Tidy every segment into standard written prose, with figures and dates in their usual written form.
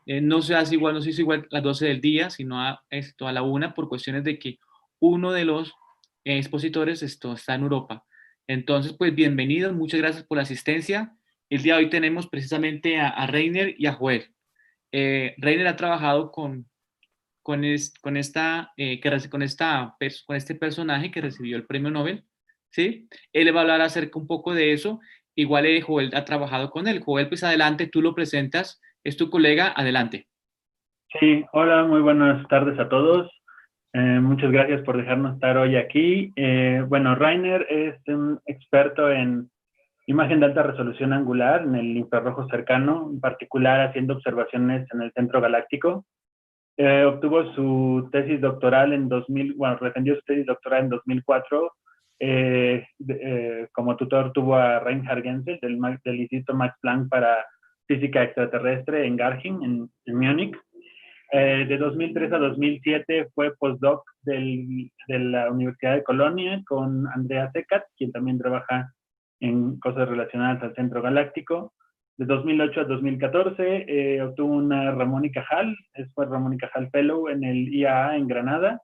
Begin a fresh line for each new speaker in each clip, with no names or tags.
no se hace igual, no se hizo igual a las 12 del día, sino a la 1 por cuestiones de que uno de los expositores está en Europa. Entonces, pues bienvenidos, muchas gracias por la asistencia. El día de hoy tenemos precisamente a Reiner y a Joel. Reiner ha trabajado con este personaje que recibió el premio Nobel, ¿sí? Él le va a hablar acerca un poco de eso. Igual Joel ha trabajado con él. Joel, pues adelante, tú lo presentas, es tu colega, adelante.
Sí, hola, muy buenas tardes a todos. Muchas gracias por dejarnos estar hoy aquí. Bueno, Reiner es un experto en imagen de alta resolución angular en el infrarrojo cercano, en particular haciendo observaciones en el centro galáctico. Obtuvo su tesis doctoral en 2000, bueno, defendió su tesis doctoral en 2004. Como tutor tuvo a Reinhard Genzel del Instituto Max-Planck para Física Extraterrestre en Garching, en Múnich. De 2003 a 2007 fue postdoc de la Universidad de Colonia con Andrea Ghez, quien también trabaja en cosas relacionadas al centro galáctico. De 2008 a 2014 obtuvo una Ramón y Cajal, fue Ramón y Cajal Fellow en el IAA en Granada.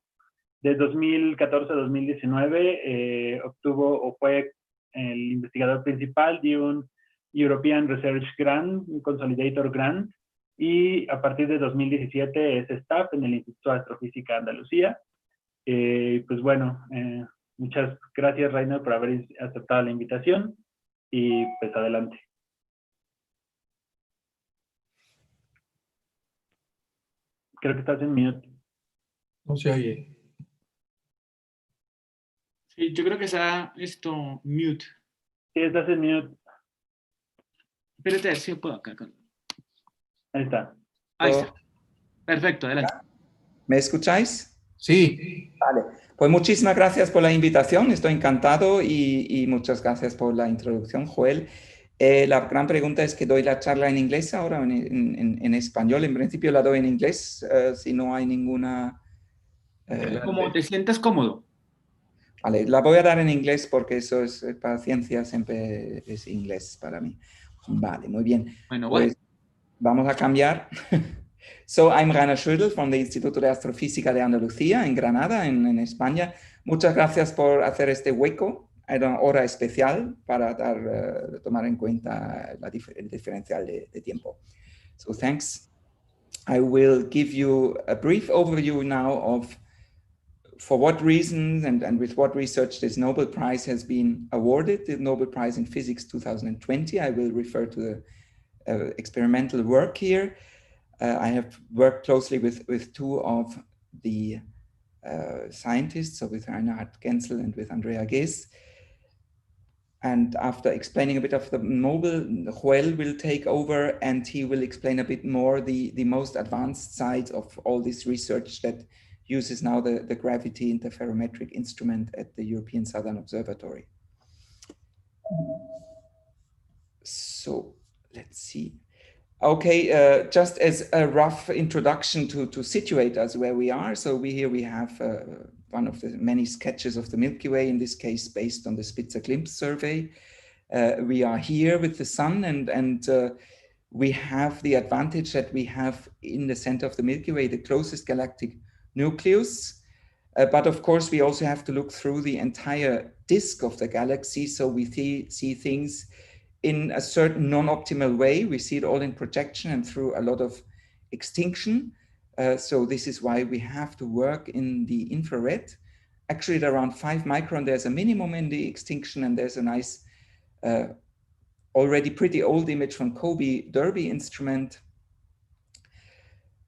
De 2014 a 2019 obtuvo o fue el investigador principal de un European Research Grant, un Consolidator Grant, y a partir de 2017 es staff en el Instituto de Astrofísica Andalucía. Pues bueno, muchas gracias, Reiner, por haber aceptado la invitación y pues adelante. Creo que estás en mute.
No se oye.
Sí, yo creo que está mute.
Sí, estás en mute.
Espérate, si puedo acá.
Ahí está.
Ahí está. Perfecto, adelante.
¿Me escucháis?
Sí.
Vale. Pues muchísimas gracias por la invitación, estoy encantado y muchas gracias por la introducción, Joel. La gran pregunta es que doy la charla en inglés ahora o en español. En principio la doy en inglés, si no hay ninguna...
Como te sientas cómodo.
Vale, la voy a dar en inglés porque eso es para ciencia, siempre es inglés para mí. Vale, muy bien.
Bueno,
pues vamos a cambiar. So, I'm Reinhard Schoedel from the Instituto de Astrofísica de Andalucía, en Granada, en España. Muchas gracias por hacer este hueco, una hora especial para tomar en cuenta el diferencial de tiempo. So, thanks. I will give you a brief overview now of for what reasons and with what research this Nobel Prize has been awarded, the Nobel Prize in Physics 2020. I will refer to the experimental work here. I have worked closely with two of the scientists, so with Reinhard Genzel and with Andrea Ghez. And after explaining a bit of the Nobel, Joel will take over and he will explain a bit more the most advanced side of all this research that uses now the gravity interferometric instrument at the European Southern Observatory. So let's see. Okay, just as a rough introduction to situate us where we are. So here we have one of the many sketches of the Milky Way, in this case based on the Spitzer Glimpse survey. We are here with the sun and we have the advantage that we have in the center of the Milky Way the closest galactic nucleus. But of course, we also have to look through the entire disk of the galaxy. So we see things in a certain non-optimal way. We see it all in projection and through a lot of extinction. So this is why we have to work in the infrared. Actually, at around 5 micron, there's a minimum in the extinction, and there's a nice, already pretty old image from Kobe Derby instrument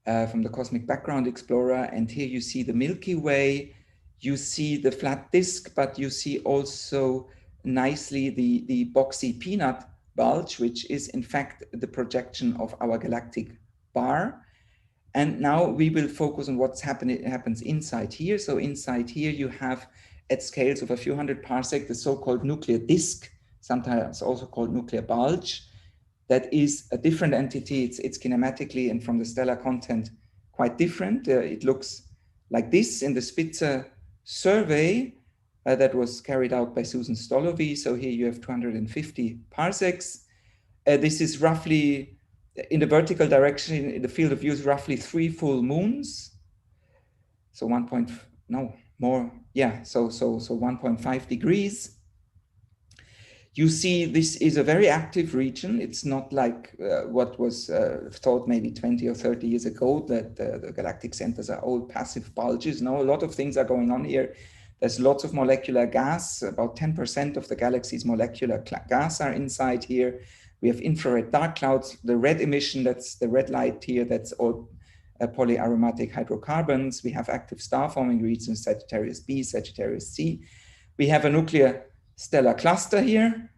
from the Cosmic Background Explorer. And here you see the Milky Way. You see the flat disk, but you see also nicely the boxy peanut bulge, which is in fact the projection of our galactic bar. And now we will focus on what's happens inside here. So inside here you have, at scales of a few hundred parsec, the so-called nuclear disk, sometimes also called nuclear bulge. That is a different entity. It's kinematically and from the stellar content quite different. It looks like this in the Spitzer survey that was carried out by Susan Stolovi. So here you have 250 parsecs. This is roughly in the vertical direction, the field of view is roughly 3 full moons. So 1.5 degrees. You see, this is a very active region. It's not like what was thought maybe 20 or 30 years ago, that the galactic centers are all passive bulges. No, a lot of things are going on here. There's lots of molecular gas. About 10% of the galaxy's molecular gas are inside here. We have infrared dark clouds. The red emission, that's the red light here, that's all polyaromatic hydrocarbons. We have active star-forming regions, Sagittarius B, Sagittarius C. We have a nuclear stellar cluster here,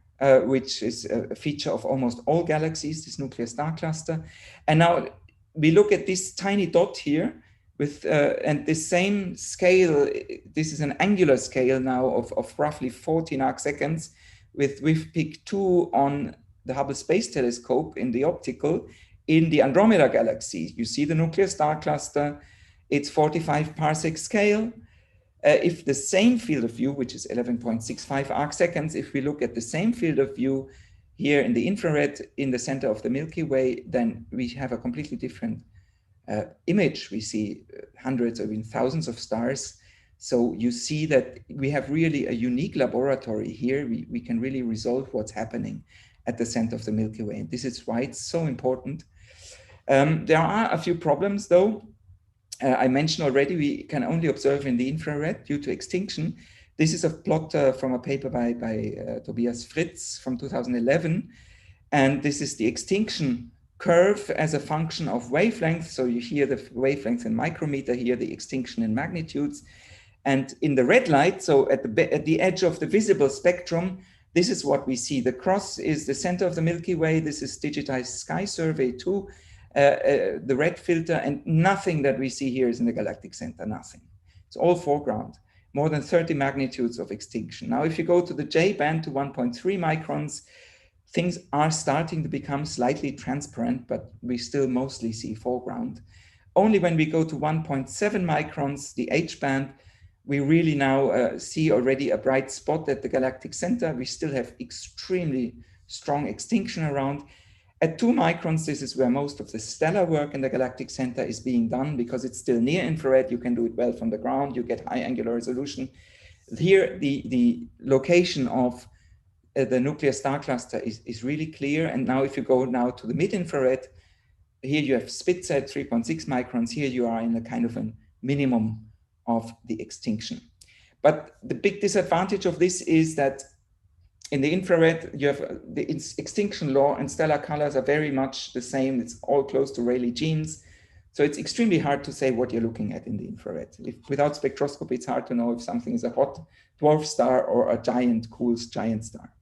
which is a feature of almost all galaxies, this nuclear star cluster. And now we look at this tiny dot here with, and the same scale, this is an angular scale now of roughly 14 arc seconds with peak 2 on the Hubble Space Telescope in the optical in the Andromeda galaxy. You see the nuclear star cluster, it's 45 parsec scale. If the same field of view, which is 11.65 arc seconds, if we look at the same field of view here in the infrared in the center of the Milky Way, then we have a completely different image. We see hundreds or even thousands of stars. So you see that we have really a unique laboratory here. We can really resolve what's happening at the center of the Milky Way. And this is why it's so important. There are a few problems though. I mentioned already, we can only observe in the infrared due to extinction. This is a plot from a paper by Tobias Fritz from 2011. And this is the extinction curve as a function of wavelength. So you hear the wavelength in micrometer here, the extinction in magnitudes. And in the red light, so at the edge of the visible spectrum, this is what we see. The cross is the center of the Milky Way. This is digitized sky survey 2. The red filter, and nothing that we see here is in the galactic center, nothing. It's all foreground, more than 30 magnitudes of extinction. Now, if you go to the J band to 1.3 microns, things are starting to become slightly transparent, but we still mostly see foreground. Only when we go to 1.7 microns, the H band, we really now see already a bright spot at the galactic center. We still have extremely strong extinction around. At 2 microns, this is where most of the stellar work in the galactic center is being done because it's still near infrared. You can do it well from the ground. You get high angular resolution. Here, the location of the nuclear star cluster is really clear. And now if you go now to the mid-infrared, here you have Spitze at 3.6 microns. Here you are in a kind of a minimum of the extinction. But the big disadvantage of this is that in the infrared, you have the extinction law and stellar colors are very much the same. It's all close to Rayleigh genes. So it's extremely hard to say what you're looking at in the infrared. Without spectroscopy, it's hard to know if something is a hot dwarf star or a giant, cool giant star.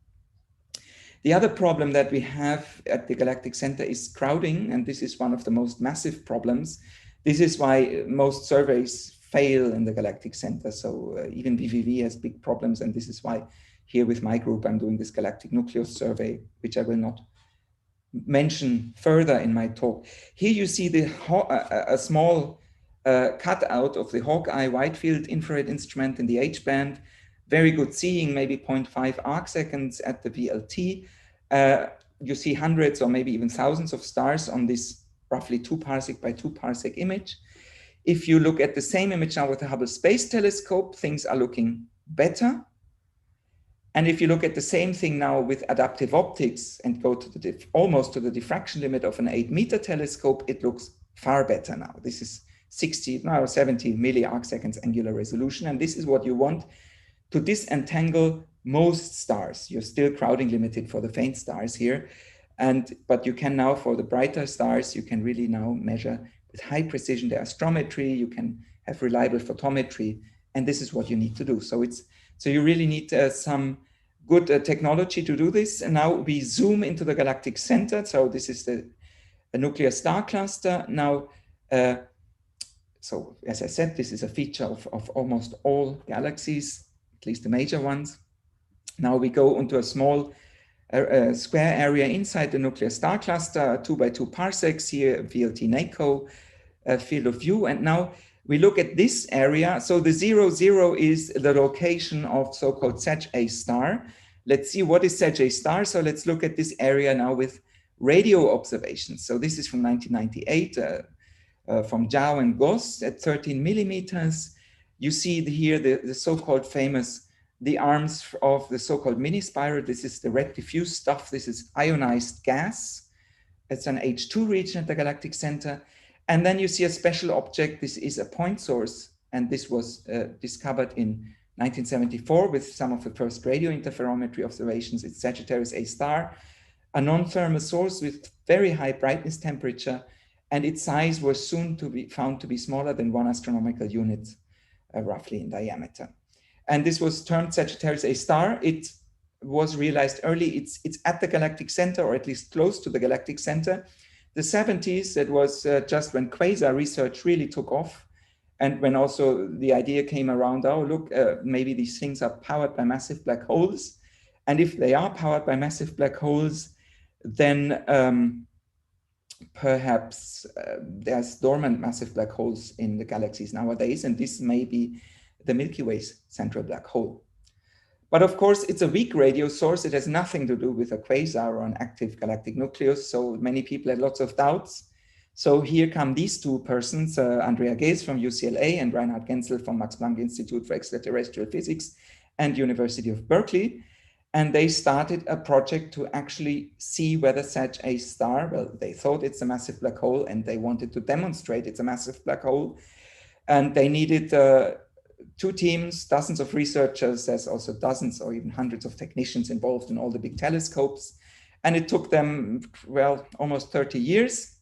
The other problem that we have at the galactic center is crowding, and this is one of the most massive problems. This is why most surveys fail in the galactic center. So even VVV has big problems, and this is why here with my group, I'm doing this galactic nucleus survey, which I will not mention further in my talk. Here you see a small cutout of the Hawkeye wide field infrared instrument in the H band. Very good seeing, maybe 0.5 arc seconds at the VLT. You see hundreds or maybe even thousands of stars on this roughly 2 parsec by 2 parsec image. If you look at the same image now with the Hubble Space Telescope, things are looking better. And if you look at the same thing now with adaptive optics and go to almost to the diffraction limit of an 8-meter telescope, it looks far better now. This is 70 milli arc seconds angular resolution. And this is what you want to disentangle most stars. You're still crowding limited for the faint stars here. But you can now, for the brighter stars, you can really now measure with high precision the astrometry. You can have reliable photometry. And this is what you need to do. So you really need some good technology to do this. And now we zoom into the galactic center. So this is the nuclear star cluster. Now, so as I said, this is a feature of almost all galaxies, at least the major ones. Now we go into a small square area inside the nuclear star cluster, 2 by 2 parsecs here, VLT NACO field of view. And now we look at this area. So the 0, 0 is the location of so-called Sag A star. Let's see what is Sag A star. So let's look at this area now with radio observations. So this is from 1998, from Zhao and Ghez at 13 millimeters. You see here the so-called famous, the arms of the so-called mini spiral. This is the red diffuse stuff. This is ionized gas. It's an H2 region at the Galactic Center. And then you see a special object. This is a point source. And this was discovered in 1974 with some of the first radio interferometry observations. It's Sagittarius A star, a non-thermal source with very high brightness temperature, and its size was soon to be found to be smaller than 1 astronomical unit, roughly in diameter. And this was termed Sagittarius A star. It was realized early. It's at the Galactic Center, or at least close to the Galactic Center. The 70s, that was just when quasar research really took off. And when also the idea came around, oh, look, maybe these things are powered by massive black holes. And if they are powered by massive black holes, then perhaps there's dormant massive black holes in the galaxies nowadays. And this may be the Milky Way's central black hole. But of course, it's a weak radio source. It has nothing to do with a quasar or an active galactic nucleus. So many people had lots of doubts. So here come these two persons, Andrea Ghez from UCLA and Reinhard Genzel from Max-Planck Institute for Extraterrestrial Physics and University of Berkeley. And they started a project to actually see whether Sag A star, well, they thought it's a massive black hole and they wanted to demonstrate it's a massive black hole. And they needed two teams, dozens of researchers, there's also dozens or even hundreds of technicians involved in all the big telescopes. And it took them, well, almost 30 years.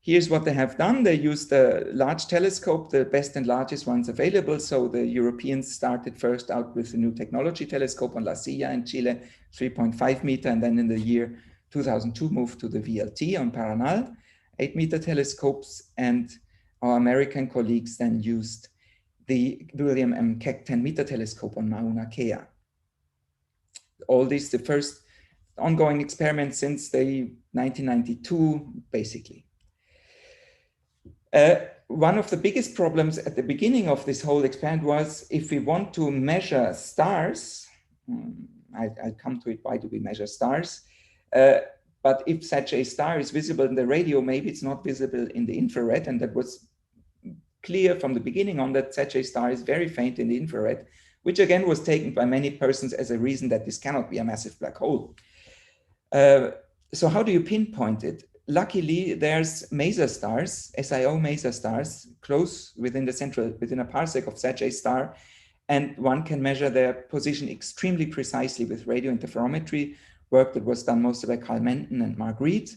Here's what they have done. They used a large telescope, the best and largest ones available. So the Europeans started first out with the new technology telescope on La Silla in Chile, 3.5 meter. And then in the year 2002, moved to the VLT on Paranal, 8-meter telescopes. And our American colleagues then used the William M. Keck 10-meter telescope on Mauna Kea. All this, the first ongoing experiment since the 1992, basically. One of the biggest problems at the beginning of this whole experiment was if we want to measure stars, I'll come to it, why do we measure stars? But if Sag A star is visible in the radio, maybe it's not visible in the infrared, and that was clear from the beginning on that Sag A star is very faint in the infrared, which again was taken by many persons as a reason that this cannot be a massive black hole. So how do you pinpoint it? Luckily, there's maser stars, SIO maser stars, close within a parsec of Sag A star, and one can measure their position extremely precisely with radio interferometry, work that was done mostly by Carl Menton and Mark Reed.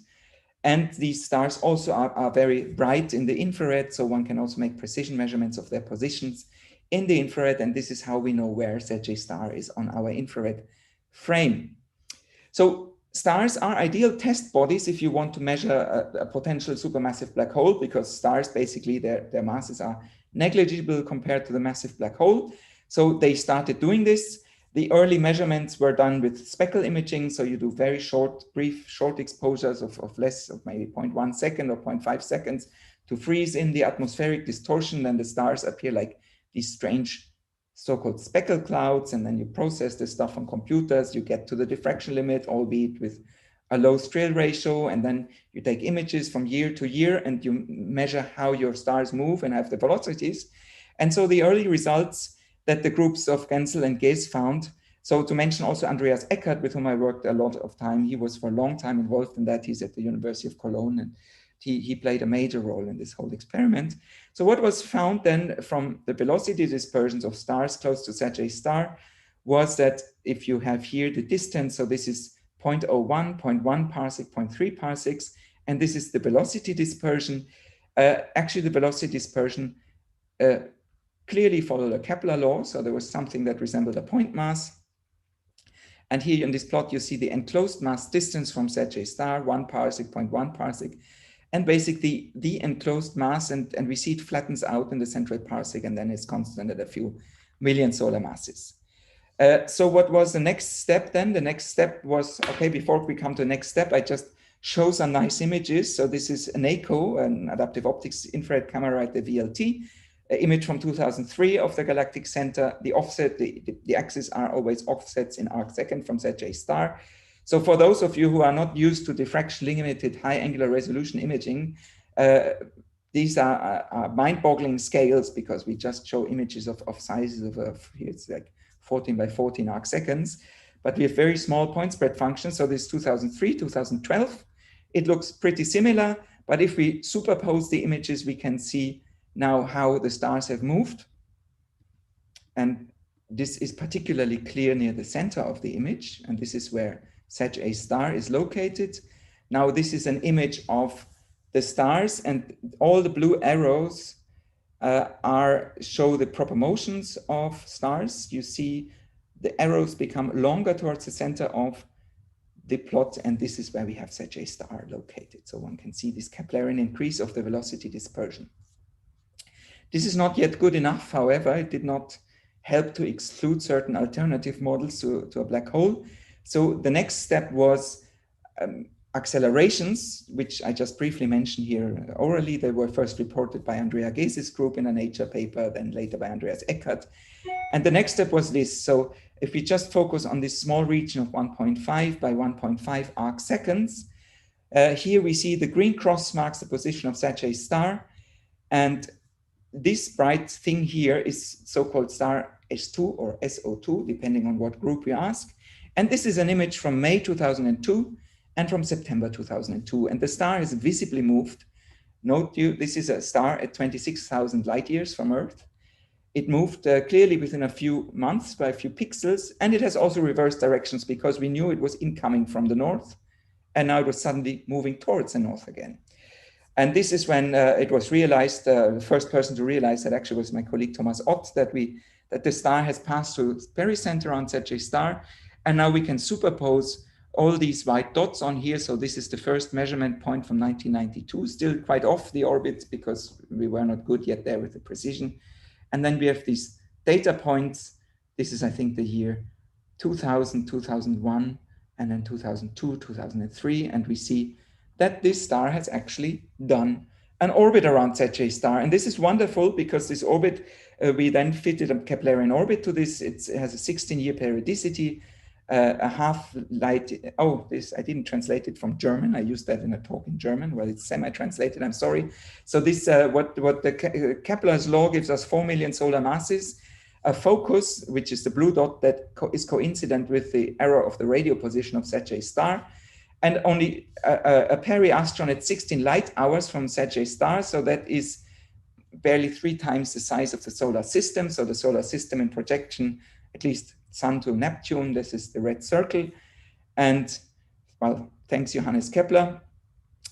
And these stars also are very bright in the infrared, so one can also make precision measurements of their positions in the infrared, and this is how we know where Sag A star is on our infrared frame. So stars are ideal test bodies if you want to measure a potential supermassive black hole, because stars, basically, their masses are negligible compared to the massive black hole. So they started doing this. The early measurements were done with speckle imaging. So you do very brief exposures of less of maybe 0.1 second or 0.5 seconds to freeze in the atmospheric distortion. Then the stars appear like these strange so-called speckle clouds, and then you process this stuff on computers, you get to the diffraction limit, albeit with a low Strill ratio, and then you take images from year to year and you measure how your stars move and have the velocities. And so the early results that the groups of Genzel and Ghez found, so to mention also Andreas Eckert, with whom I worked a lot of time, he was for a long time involved in that. He's at the University of Cologne, and he played a major role in this whole experiment. So what was found then from the velocity dispersions of stars close to Sag A star was that if you have here the distance, so this is 0.01, 0.1 parsec, 0.3 parsecs, and this is the velocity dispersion. Actually, the velocity dispersion clearly followed a Kepler law, so there was something that resembled a point mass. And here in this plot, you see the enclosed mass distance from Sag A star, 1 parsec, 0.1 parsec, and basically the enclosed mass, and we see it flattens out in the central parsec, and then it's constant at a few million solar masses. So what was the next step then? The next step was, okay, before we come to the next step, I just show some nice images. So this is an ACO, an adaptive optics infrared camera at the VLT, image from 2003 of the Galactic Center. The offset, the axes are always offsets in arc second from Sag A star. So for those of you who are not used to diffraction limited high angular resolution imaging, these are mind-boggling scales because we just show images of sizes of here it's like 14 by 14 arc seconds, but we have very small point spread functions. So this 2003, 2012, it looks pretty similar, but if we superpose the images, we can see now how the stars have moved. And this is particularly clear near the center of the image, and this is where SgA star is located. Now this is an image of the stars, and all the blue arrows show the proper motions of stars. You see the arrows become longer towards the center of the plot, and this is where we have SgA star located. So one can see this Keplerian increase of the velocity dispersion. This is not yet good enough, however. It did not help to exclude certain alternative models to a black hole. So the next step was accelerations, which I just briefly mentioned here orally. They were first reported by Andrea Gez's group in a Nature paper, then later by Andreas Eckert. And the next step was this. So if we just focus on this small region of 1.5 by 1.5 arc seconds, here we see the green cross marks the position of SgA star. And this bright thing here is so-called star S2 or SO2, depending on what group you ask. And this is an image from May 2002 and from September 2002. And the star has visibly moved. Note this is a star at 26,000 light years from Earth. It moved clearly within a few months by a few pixels, and it has also reversed directions because we knew it was incoming from the north, and now it was suddenly moving towards the north again. And this is when it was realized, the first person to realize that actually was my colleague Thomas Ott, that the star has passed through the pericenter around SgA star, and now we can superpose all these white dots on here. So this is the first measurement point from 1992, still quite off the orbit because we were not good yet there with the precision. And then we have these data points. This is, I think, the year 2000, 2001, and then 2002, 2003. And we see that this star has actually done an orbit around SgA star. And this is wonderful because this orbit, we then fitted a Keplerian orbit to this. It has a 16-year periodicity, a half light. Oh, this, I didn't translate it from German. I used that in a talk in German. Well, it's semi-translated, I'm sorry. So this, what the Kepler's law gives us 4 million solar masses, a focus, which is the blue dot that is coincident with the error of the radio position of SgA star, and only a periastron at 16 light hours from SgA star. So that is barely 3 times the size of the solar system. So the solar system in projection, at least Sun to Neptune, this is the red circle. And well, thanks Johannes Kepler.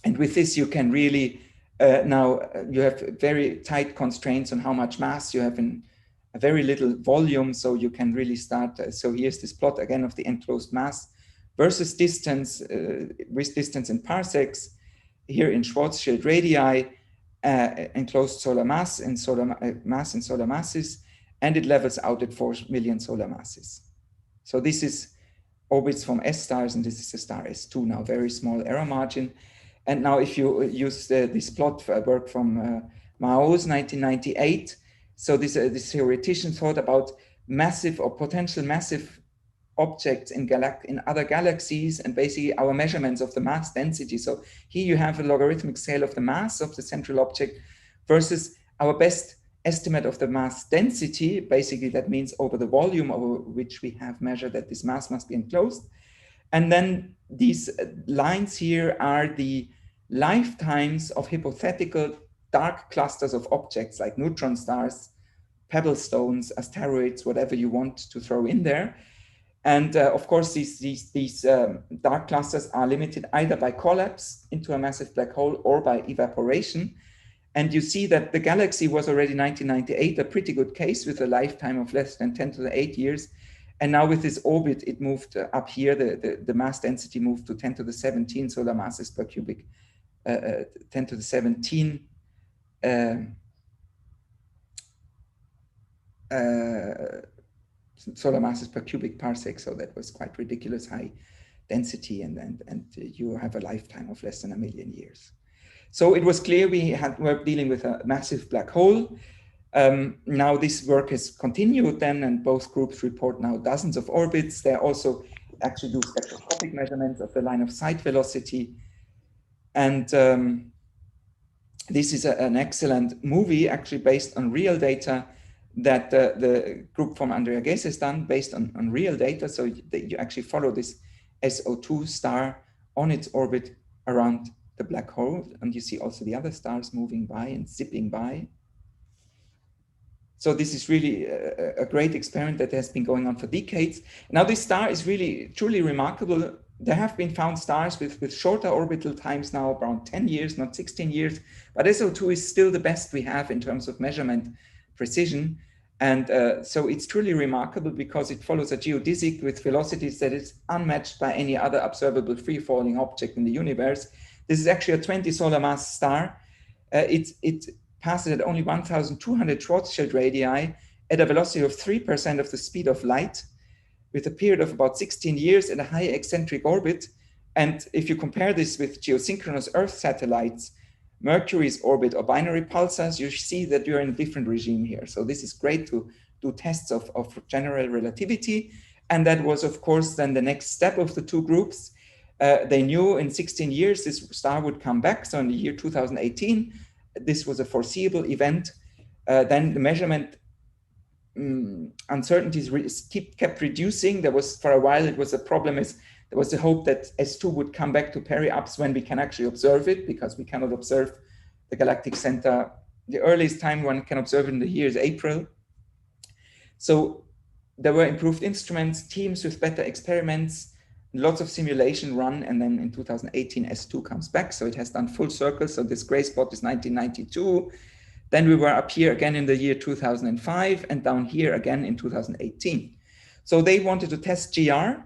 And with this, you can really, now you have very tight constraints on how much mass you have in a very little volume. So you can really start, so here's this plot again of the enclosed mass versus distance, with distance in parsecs, here in Schwarzschild radii, enclosed solar mass and solar masses, and it levels out at 4 million solar masses. So this is orbits from S stars, and this is the star S2 now, very small error margin. And now if you use this plot work from Mao's 1998, so this theoretician thought about massive or potential massive objects in other galaxies, and basically our measurements of the mass density. So here you have a logarithmic scale of the mass of the central object versus our best estimate of the mass density. Basically, that means over the volume over which we have measured that this mass must be enclosed. And then these lines here are the lifetimes of hypothetical dark clusters of objects like neutron stars, pebble stones, asteroids, whatever you want to throw in there. And of course, these dark clusters are limited either by collapse into a massive black hole or by evaporation. And you see that the galaxy was already 1998, a pretty good case with a lifetime of less than 10 to the 8 years. And now with this orbit, it moved up here, the mass density moved to 10 to the 17 solar masses per cubic, 10 to the 17 solar masses per cubic parsec. So that was quite ridiculous high density, and you have a lifetime of less than 1 million years. So it was clear we were dealing with a massive black hole. Now this work has continued then, and both groups report now dozens of orbits. There are also actually do spectroscopic measurements of the line of sight velocity. And this is an excellent movie, actually based on real data that the group from Andrea Ghez has done based on real data. So you actually follow this SO2 star on its orbit around the black hole. And you see also the other stars moving by and zipping by. So this is really a great experiment that has been going on for decades. Now this star is really truly remarkable. There have been found stars with shorter orbital times now, around 10 years, not 16 years, but SO2 is still the best we have in terms of measurement precision. And so it's truly remarkable because it follows a geodesic with velocities that is unmatched by any other observable free-falling object in the universe. This is actually a 20 solar mass star. It passes at only 1,200 Schwarzschild radii at a velocity of 3% of the speed of light, with a period of about 16 years and a high eccentric orbit. And if you compare this with geosynchronous Earth satellites, Mercury's orbit or binary pulsars, you see that you're in a different regime here. So this is great to do tests of general relativity. And that was, of course, then the next step of the two groups. They knew in 16 years this star would come back. So in the year 2018, this was a foreseeable event. Then the measurement uncertainties kept reducing. There was, for a while, it was a problem is there was the hope that S2 would come back to periups when we can actually observe it, because we cannot observe the Galactic Center. The earliest time one can observe it in the year is April. So there were improved instruments, teams with better experiments, lots of simulation run, and then in 2018, S2 comes back. So it has done full circle. So this gray spot is 1992. Then we were up here again in the year 2005 and down here again in 2018. So they wanted to test GR.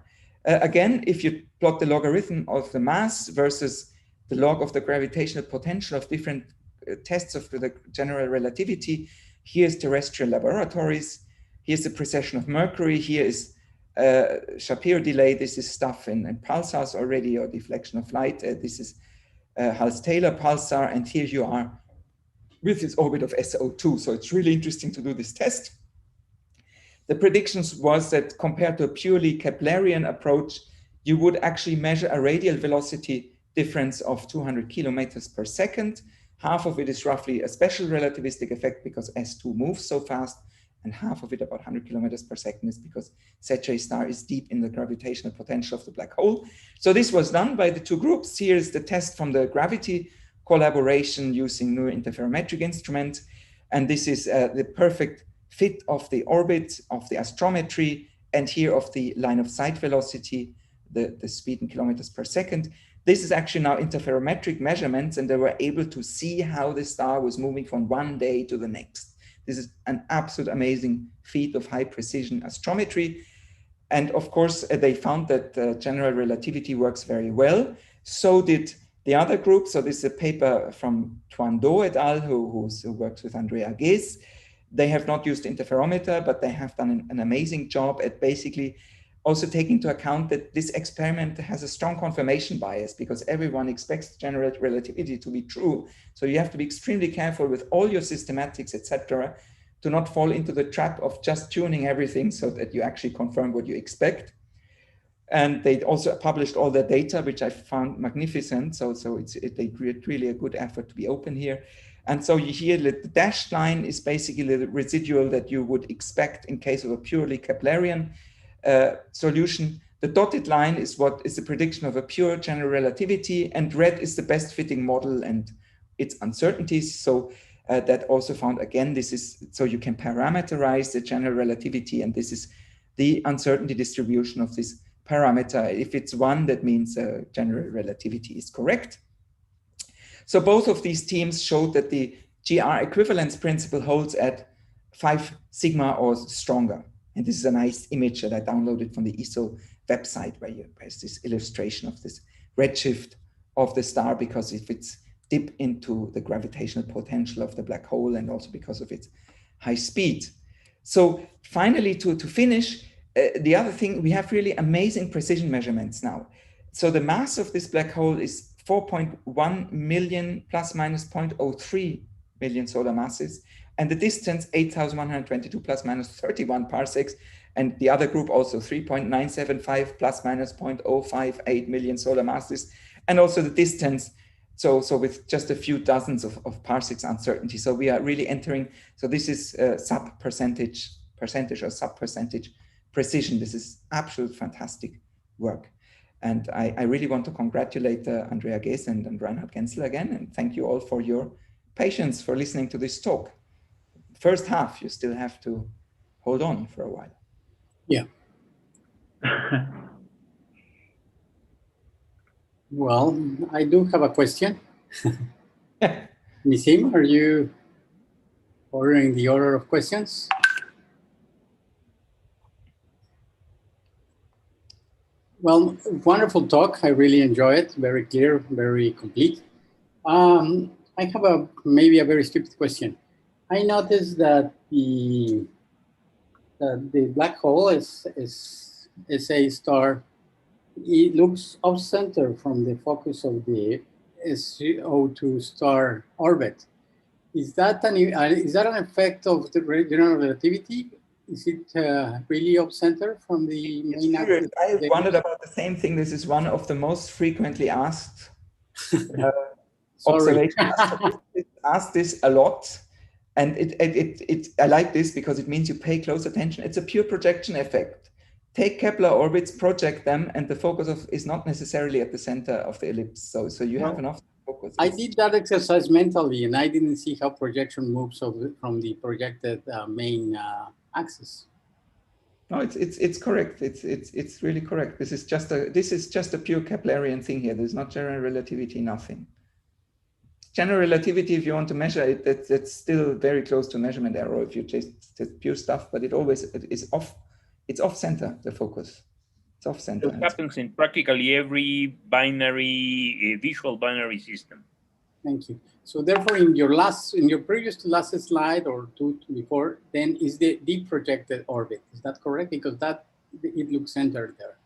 Again, if you plot the logarithm of the mass versus the log of the gravitational potential of different tests of the general relativity, here's terrestrial laboratories, here's the precession of Mercury, here is Shapiro delay, this is stuff in pulsars already, or deflection of light, this is Hals-Taylor pulsar, and here you are with this orbit of SO2. So it's really interesting to do this test. The predictions was that compared to a purely Keplerian approach, you would actually measure a radial velocity difference of 200 kilometers per second. Half of it is roughly a special relativistic effect because S2 moves so fast, and half of it, about 100 kilometers per second, is because Sagittarius A star is deep in the gravitational potential of the black hole. So this was done by the two groups. Here is the test from the gravity collaboration using new interferometric instruments. And this is the perfect fit of the orbit, of the astrometry, and here of the line of sight velocity, the speed in kilometers per second. This is actually now interferometric measurements, and they were able to see how the star was moving from one day to the next. This is an absolute amazing feat of high precision astrometry. And of course, they found that general relativity works very well. So did the other group. So this is a paper from Tuan Do et al., who works with Andrea Ghez. They have not used interferometer, but they have done an amazing job at basically also taking into account that this experiment has a strong confirmation bias, because everyone expects general relativity to be true. So you have to be extremely careful with all your systematics, etc., to not fall into the trap of just tuning everything so that you actually confirm what you expect. And they also published all their data, which I found magnificent. So they create really a good effort to be open here. And so you hear that the dashed line is basically the residual that you would expect in case of a purely Keplerian solution. The dotted line is what is the prediction of a pure general relativity, and red is the best fitting model and its uncertainties. So that also found, again, this is, so you can parameterize the general relativity, and this is the uncertainty distribution of this parameter. If it's 1, that means general relativity is correct. So both of these teams showed that the GR equivalence principle holds at 5 sigma or stronger. And this is a nice image that I downloaded from the ESO website, where there's this illustration of this redshift of the star, because if it's deep into the gravitational potential of the black hole, and also because of its high speed. So finally, to finish, the other thing, we have really amazing precision measurements now. So the mass of this black hole is 4.1 million plus minus 0.03 million solar masses, and the distance 8,122 plus minus 31 parsecs. And the other group also 3.975 plus minus 0.058 million solar masses, and also the distance. So with just a few dozens of parsecs uncertainty. So we are really entering, so this is sub-percentage or sub-percentage precision. This is absolute fantastic work. And I really want to congratulate Andrea Ghez and Reinhard Genzel again, and thank you all for your patience for listening to this talk. First half, you still have to hold on for a while.
Yeah. Well, I do have a question. Nisim, are you ordering the order of questions? Well, wonderful talk. I really enjoy it. Very clear, very complete. I have maybe a very stupid question. I noticed that the black hole is a star. It looks off-center from the focus of the SgO2 star orbit. Is that an effect of the general relativity? Is it really off-center from the main axis?
I wondered about the same thing. This is one of the most frequently asked observations. Ask this a lot. And I like this because it means you pay close attention. It's a pure projection effect. Take Kepler orbits, project them, and the focus is not necessarily at the center of the ellipse. So you have enough focus.
I did that exercise mentally, and I didn't see how projection moves from the projected main axis.
No, it's correct. It's really correct. This is just a pure Keplerian thing here. There's not general relativity, nothing. General relativity, if you want to measure it, that's still very close to measurement error if you just pure stuff, but it always is off. It's off center, the focus. It's off center.
It happens in practically every binary, visual binary system.
Thank you. So therefore, in your previous to last slide or two before, then is the deep projected orbit. Is that correct? Because it looks centered there.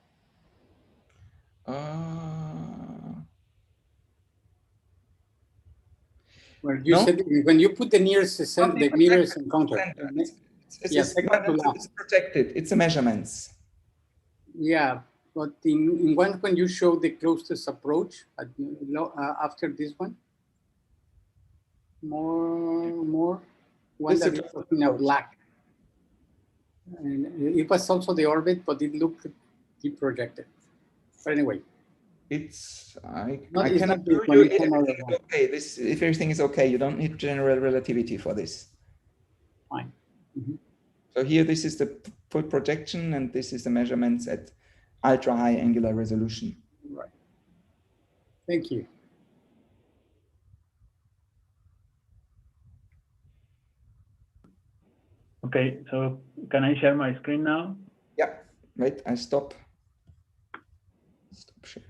Well, you said when you put the nearest encounter.
It's projected. It's the measurements.
Yeah, but in one when you show the closest approach after this one, more one that is talking about black. And it was also the orbit, but it looked deep projected. But anyway.
I cannot do you if everything is okay. If everything is okay, you don't need general relativity for this.
Fine. Mm-hmm.
So here, this is the full projection, and this is the measurements at ultra high angular resolution.
Right. Thank you.
Okay, so can I share my screen now?
Yeah. Wait, I stop share.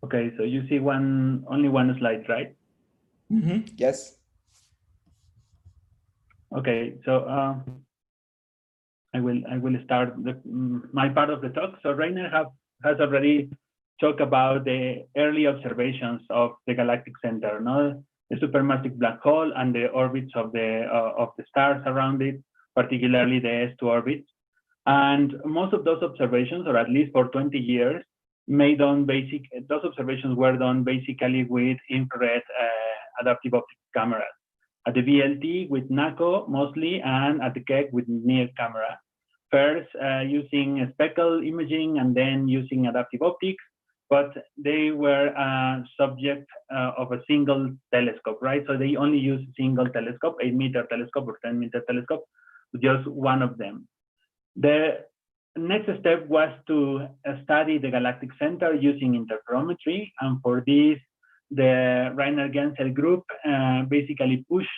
Okay, so you see only one slide, right?
Mm-hmm. Yes.
Okay, so I will start my part of the talk. So Reinhard has already talked about the early observations of the Galactic Center, the supermassive black hole and the orbits of the stars around it, particularly the S2 orbits. And most of those observations, or at least for 20 years, those observations were done basically with infrared adaptive optics cameras. At the VLT with NACO mostly, and at the Keck with near camera. First using speckle imaging and then using adaptive optics, but they were subject of a single telescope, right? So they only use a single telescope, 8-meter telescope or 10-meter telescope, just one of them. The next step was to study the Galactic Center using interferometry, and for this, the Reinhard Genzel group basically pushed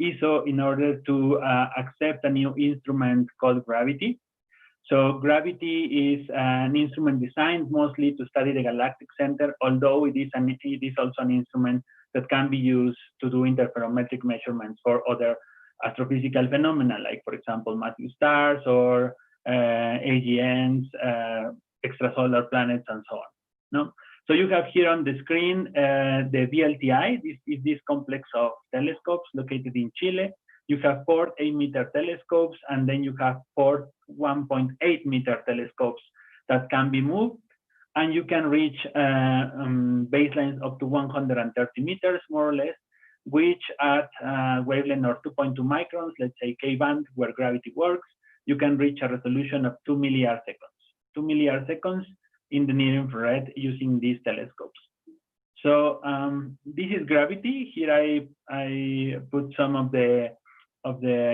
ESO in order to accept a new instrument called gravity. So gravity is an instrument designed mostly to study the Galactic Center, although it is also an instrument that can be used to do interferometric measurements for other astrophysical phenomena, like, for example, massive stars or AGNs, extrasolar planets, and so on. No? So you have here on the screen the VLTI. This is this complex of telescopes located in Chile. You have 4 8-meter telescopes, and then you have 4 1.8-meter telescopes that can be moved. And you can reach baselines up to 130 meters, more or less, which at wavelength of 2.2 microns, let's say K-band, where gravity works, you can reach a resolution of 2 milliarseconds. 2 milliarseconds in the near infrared using these telescopes. So this is gravity. Here I put some of the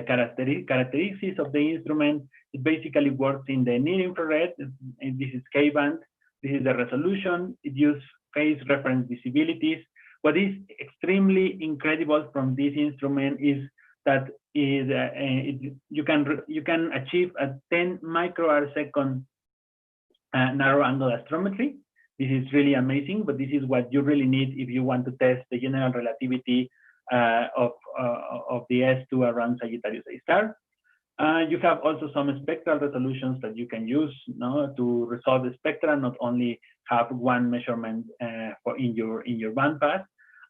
characteristics of the instrument. It basically works in the near infrared. And this is K-band. This is the resolution. It uses phase reference visibilities. What is extremely incredible from this instrument is that you can achieve a 10 microarsecond narrow angle astrometry. This is really amazing, but this is what you really need if you want to test the general relativity of the S2 around Sagittarius A star. You have also some spectral resolutions that you can use to resolve the spectra, not only have one measurement in your bandpass.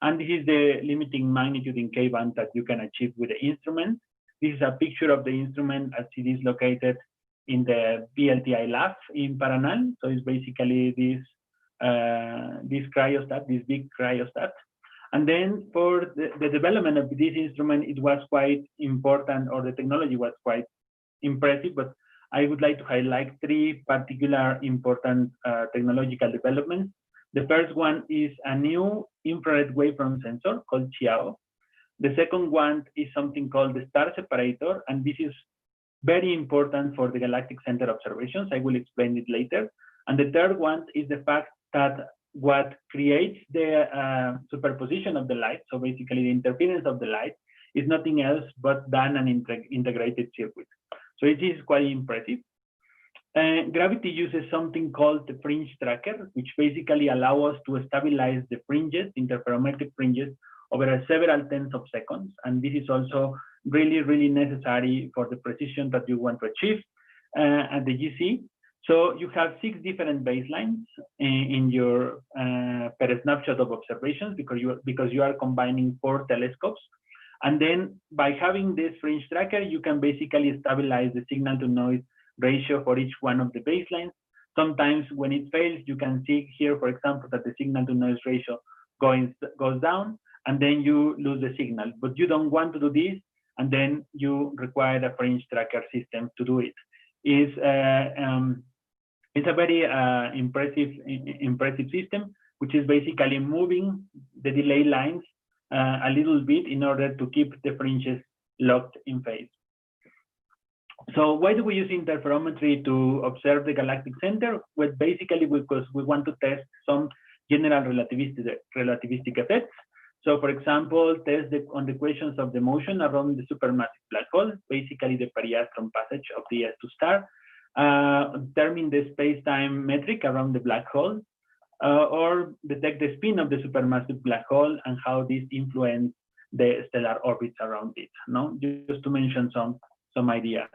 And this is the limiting magnitude in K-band that you can achieve with the instrument. This is a picture of the instrument as it is located in the VLTI lab in Paranal. So it's basically this cryostat, this big cryostat. And then for the development of this instrument, it was quite important, or the technology was quite impressive, but I would like to highlight 3 particular important technological developments. The first one is a new infrared wavefront sensor called ChIAO. The second one is something called the star separator, and this is very important for the Galactic Center observations. I will explain it later. And the third one is the fact that what creates the superposition of the light, so basically the interference of the light, is nothing else but than an integrated circuit. So it is quite impressive. Gravity uses something called the Fringe Tracker, which basically allows us to stabilize the fringes, interferometric fringes, over several tenths of seconds. And this is also really, really necessary for the precision that you want to achieve at the GC. So you have 6 different baselines in your per snapshot of observations because you are combining 4 telescopes. And then by having this Fringe Tracker, you can basically stabilize the signal to noise ratio for each one of the baselines. Sometimes when it fails, you can see here, for example, that the signal to noise ratio goes down, and then you lose the signal. But you don't want to do this, and then you require a Fringe Tracker system to do it. It's a very impressive system, which is basically moving the delay lines a little bit in order to keep the fringes locked in phase. So why do we use interferometry to observe the Galactic Center? Well, basically because we want to test some general relativistic effects. So for example, test on the equations of the motion around the supermassive black hole, basically the periastron passage of the S2 star, determine the space-time metric around the black hole, or detect the spin of the supermassive black hole and how this influences the stellar orbits around it. No, just to mention some ideas.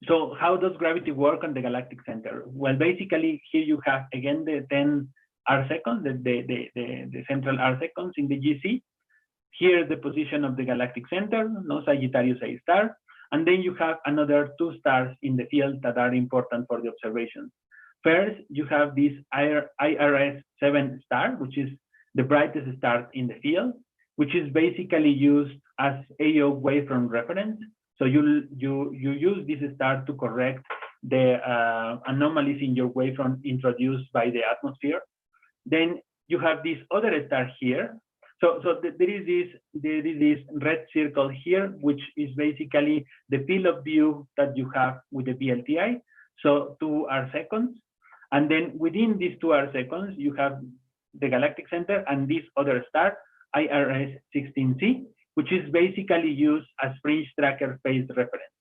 So how does gravity work on the Galactic Center? Well, basically here you have again the 10 arseconds, the central arseconds in the GC. Here the position of the Galactic Center, Sagittarius A star, and then you have another 2 stars in the field that are important for the observations. First, you have this IRS-7 star, which is the brightest star in the field, which is basically used as AO wavefront reference. So you use this star to correct the anomalies in your wavefront introduced by the atmosphere. Then you have this other star here. So there is this red circle here, which is basically the field of view that you have with the VLTI. So 2 arseconds. And then within these 2 arseconds, you have the Galactic Center and this other star, IRS-16C, which is basically used as Fringe Tracker phase reference.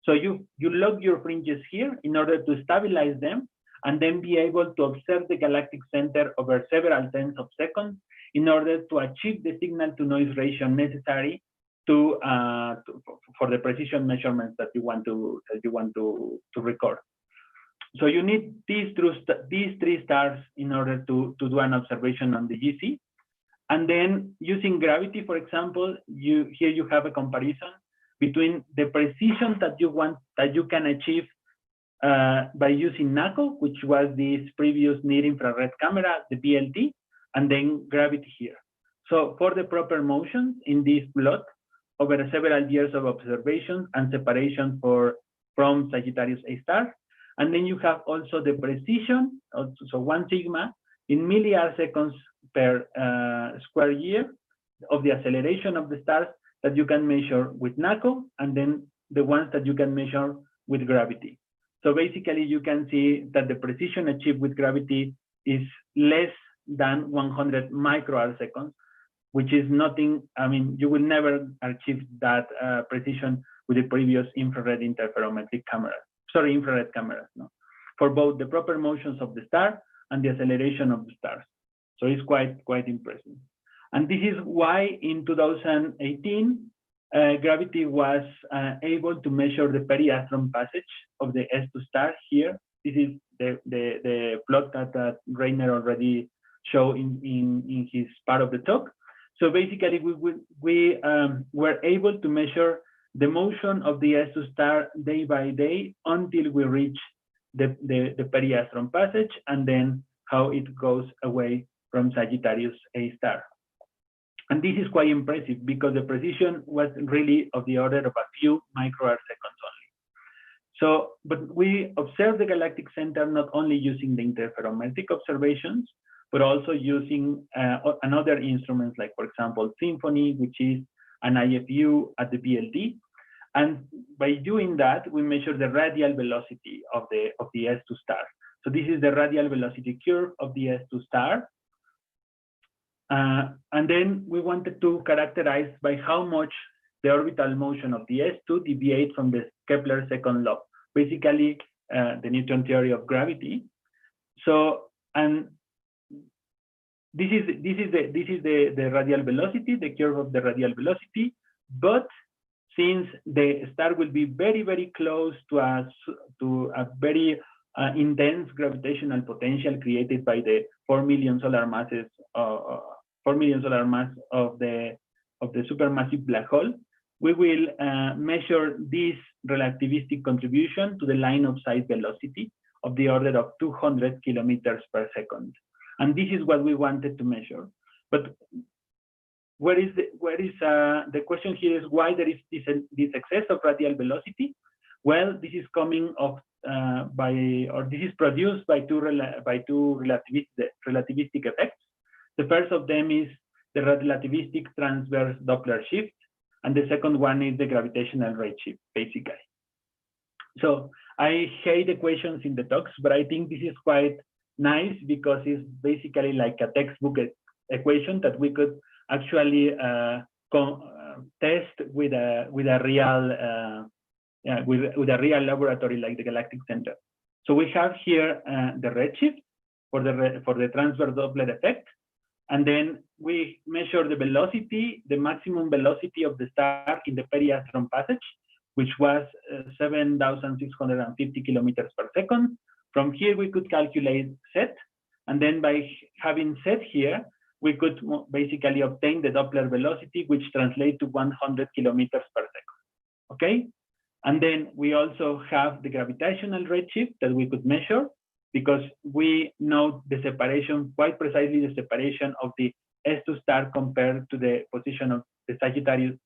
So you log your fringes here in order to stabilize them and then be able to observe the Galactic Center over several tenths of seconds in order to achieve the signal to noise ratio necessary for the precision measurements that you want to record. So you need these three stars in order to do an observation on the GC. And then using gravity, for example, here you have a comparison between the precision that you can achieve by using NACO, which was this previous near infrared camera, the BLT, and then gravity here. So for the proper motions in this plot, over several years of observations and separation from Sagittarius A star, and then you have also the precision, so 1 sigma in milliarseconds per square year of the acceleration of the stars that you can measure with NACO, and then the ones that you can measure with gravity. So basically you can see that the precision achieved with gravity is less than 100 microarseconds, which is nothing. I mean, you will never achieve that precision with the previous infrared interferometric cameras. Sorry, infrared cameras, no, for both the proper motions of the star and the acceleration of the stars. So it's quite impressive. And this is why in 2018, gravity was able to measure the periastron passage of the S2 star here. This is the plot that Reinhard already showed in his part of the talk. So basically, we were able to measure the motion of the S2 star day by day until we reach the periastron passage, and then how it goes away from Sagittarius A star. And this is quite impressive because the precision was really of the order of a few microarseconds only. So, but we observed the Galactic Center not only using the interferometric observations, but also using another instruments like, for example, Symphony, which is an IFU at the BLT. And by doing that, we measure the radial velocity of the S2 star. So this is the radial velocity curve of the S2 star. And then we wanted to characterize by how much the orbital motion of the S2 deviates from the Kepler's second law, basically the Newton theory of gravity. So, and this is the radial velocity, the curve of the radial velocity. But since the star will be very close to a very intense gravitational potential created by the 4 million solar masses, 4 million solar mass of the supermassive black hole, we will measure this relativistic contribution to the line of sight velocity of the order of 200 kilometers per second. And this is what we wanted to measure. But the question here is why there is this excess of radial velocity? Well, this is coming of this is produced by two relativistic effects. The first of them is the relativistic transverse Doppler shift, and the second one is the gravitational redshift, basically. So I hate equations in the talks, but I think this is quite nice because it's basically like a textbook equation that we could actually test with a real laboratory like the Galactic Center. So we have here the redshift for the transverse Doppler effect, and then we measure the velocity, the maximum velocity of the star in the periastron passage, which was 7,650 kilometers per second. From here, we could calculate Z, and then by having Z here, we could basically obtain the Doppler velocity, which translates to 100 kilometers per second, okay? And then we also have the gravitational redshift that we could measure because we know the separation, quite precisely the separation of the S2 star compared to the position of the Sagittarius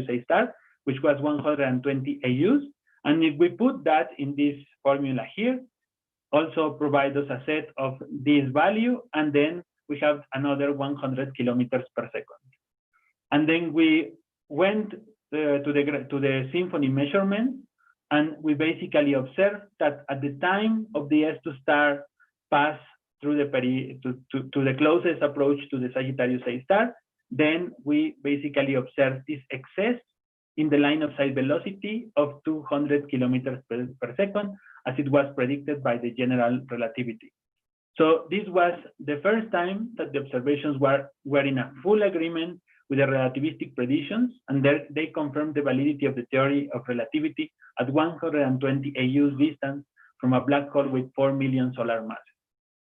A star, which was 120 AUs. And if we put that in this formula here, also provide us a set of this value, and then we have another 100 kilometers per second. And then we went to the Symphony measurement, and we basically observed that at the time of the S2 star pass through to the closest approach to the Sagittarius A star, then we basically observed this excess in the line of sight velocity of 200 kilometers per second, as it was predicted by the general relativity. So this was the first time that the observations were in a full agreement with the relativistic predictions, and they confirmed the validity of the theory of relativity at 120 AU's distance from a black hole with 4 million solar masses.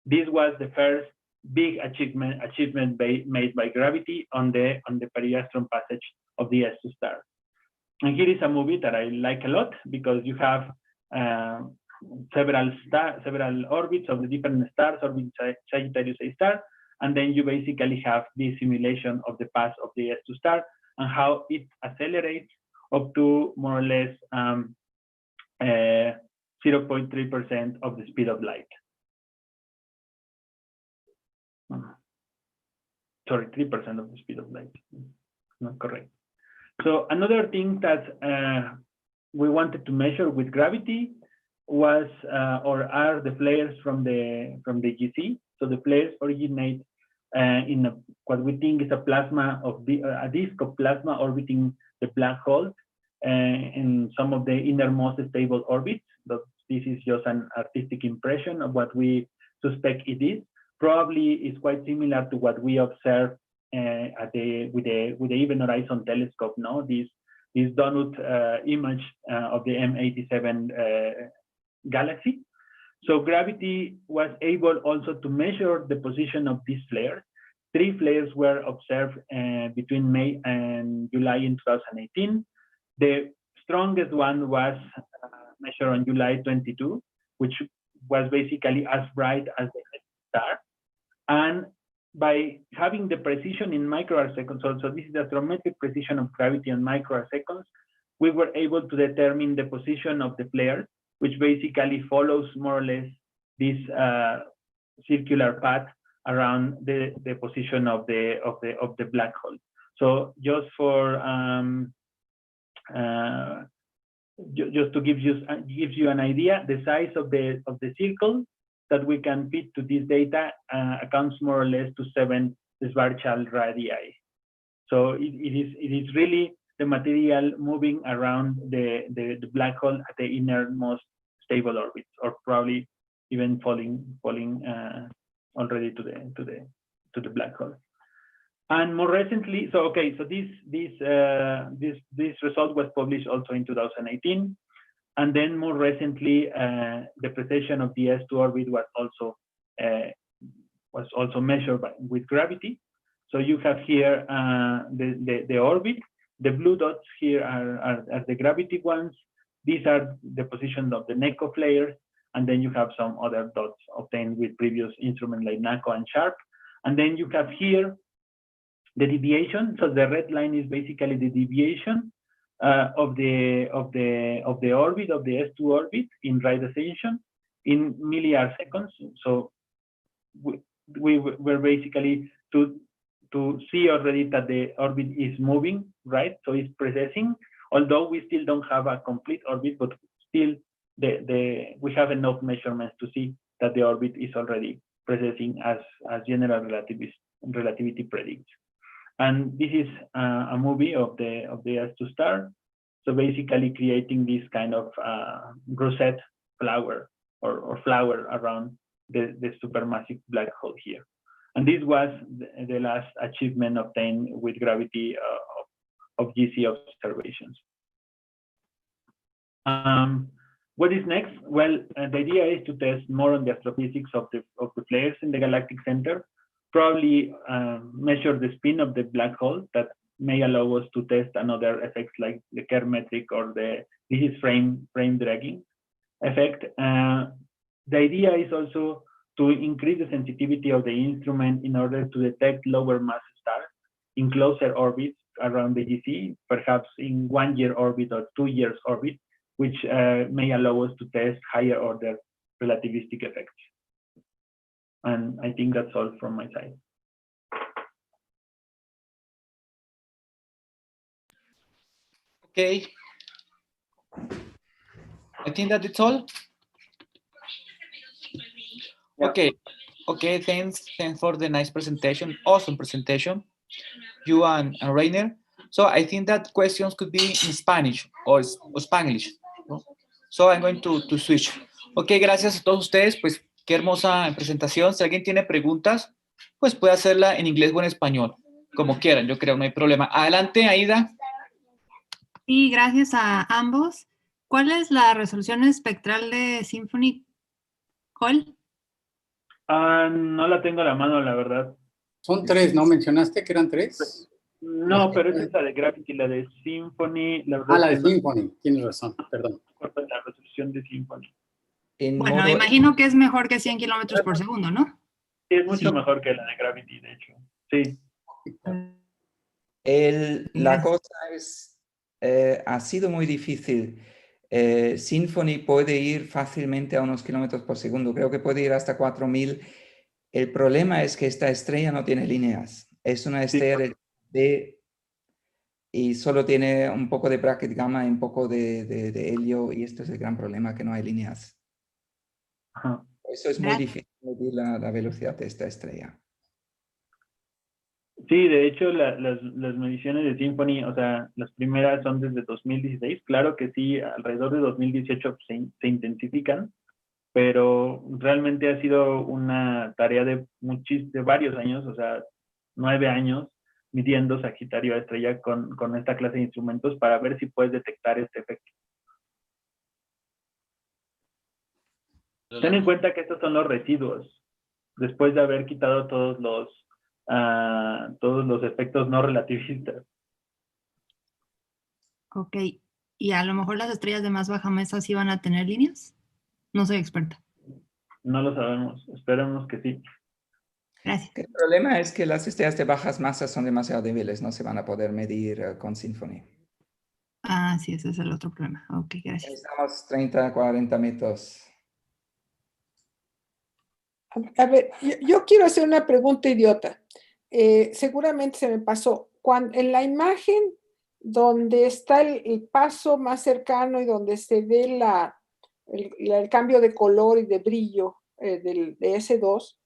This was the first big achievement made by gravity on the periastron passage of the S2 star. And here is a movie that I like a lot because you have several orbits of the different stars orbiting Sagittarius A star, and then you basically have this simulation of the path of the S2 star and how it accelerates up to more or less 0.3% of the speed of light. Sorry, 3% of the speed of light. Not correct. So another thing that we wanted to measure with gravity was are the flares from the GC. So the flares originate in what we think is a disk of plasma orbiting the black hole in some of the innermost stable orbits. But this is just an artistic impression of what we suspect it is. Probably is quite similar to what we observe with the Event Horizon Telescope. No, this donut image of the M87 galaxy. So gravity was able also to measure the position of these flares. 3 flares were observed between May and July in 2018. The strongest one was measured on July 22, which was basically as bright as the star. And by having the precision in microarseconds, so this is the astrometric precision of gravity on microarseconds, we were able to determine the position of the flares, which basically follows more or less this circular path around the position of the black hole. So just for just to give you an idea, the size of the circle that we can fit to this data accounts more or less to 7 Schwarzes radii. So it is really the material moving around the black hole at the innermost stable orbits, or probably even falling already to the black hole. And more recently, so this result was published also in 2018. And then more recently, the precession of the S2 orbit was also measured with gravity. So you have here the orbit. The blue dots here are the gravity ones. These are the positions of the NECO flares. And then you have some other dots obtained with previous instruments like NACO and SHARP. And then you have here the deviation. So the red line is basically the deviation of the orbit of the S2 orbit in right ascension in milliarseconds. So we were basically to see already that the orbit is moving, right? So it's precessing, although we still don't have a complete orbit, but still we have enough measurements to see that the orbit is already precessing as general relativity predicts. And this is a movie of the S2 star. So basically creating this kind of rosette flower or flower around the supermassive black hole here. And this was the last achievement obtained with gravity of GC observations. What is next? Well, the idea is to test more on the astrophysics of the flares in the Galactic Center. Probably measure the spin of the black hole that may allow us to test another effects like the Kerr metric or this is frame dragging effect. The idea is also to increase the sensitivity of the instrument in order to detect lower mass stars in closer orbits around the GC, perhaps in 1 year orbit or 2 years orbit, which may allow us to test higher order relativistic effects. And I think that's all from my side.
Okay. I think that it's all. Yeah. Okay, thanks for the nice presentation, awesome presentation, you and Reiner. So I think that questions could be in Spanish or Spanglish, ¿no? So I'm going to switch. Ok, gracias a todos ustedes, pues qué hermosa presentación. Si alguien tiene preguntas, pues puede hacerla en inglés o en español, como quieran, yo creo, no hay problema. Adelante, Aida.
Y gracias a ambos. ¿Cuál es la resolución espectral de Symphony Col?
No la tengo a la mano, la verdad.
Son 3, ¿no? ¿Mencionaste que eran 3?
No, pero es esa de Gravity, la de Symphony. La verdad
La
es
de
que
Symphony, tienes razón, perdón.
no recuerdo la resolución de Symphony.
Bueno, me imagino que es mejor que 100 kilómetros por segundo, ¿no?
Sí, es mucho
Sí.
mejor que la de Gravity, de hecho. Sí.
La cosa es, ha sido muy difícil. Symphony puede ir fácilmente a unos kilómetros por segundo, creo que puede ir hasta 4000. El problema es que esta estrella no tiene líneas, es una estrella y solo tiene un poco de bracket gamma y un poco de helio, y esto es el gran problema, que no hay líneas.
Ajá.
Eso es muy difícil medir la velocidad de esta estrella.
Sí, de hecho, las mediciones de Symphony, o sea, las primeras son desde 2016. Claro que sí, alrededor de 2018 se intensifican, pero realmente ha sido una tarea de varios años, o sea, 9 años, midiendo Sagitario A estrella con esta clase de instrumentos para ver si puedes detectar este efecto. Ten en cuenta que estos son los residuos, después de haber quitado todos los efectos no relativistas.
Ok, y a lo mejor las estrellas de más baja masa sí van a tener líneas. No soy experta.
No lo sabemos, esperemos que sí.
Gracias.
El problema es que las estrellas de bajas masas son demasiado débiles, no se van a poder medir con Symphony.
Ah, sí, ese es el otro problema. Ok, gracias.
Necesitamos 30, 40 metros.
A ver, yo quiero hacer una pregunta idiota. Seguramente se me pasó. En la imagen donde está el paso más cercano y donde se ve el cambio de color y de brillo de S2,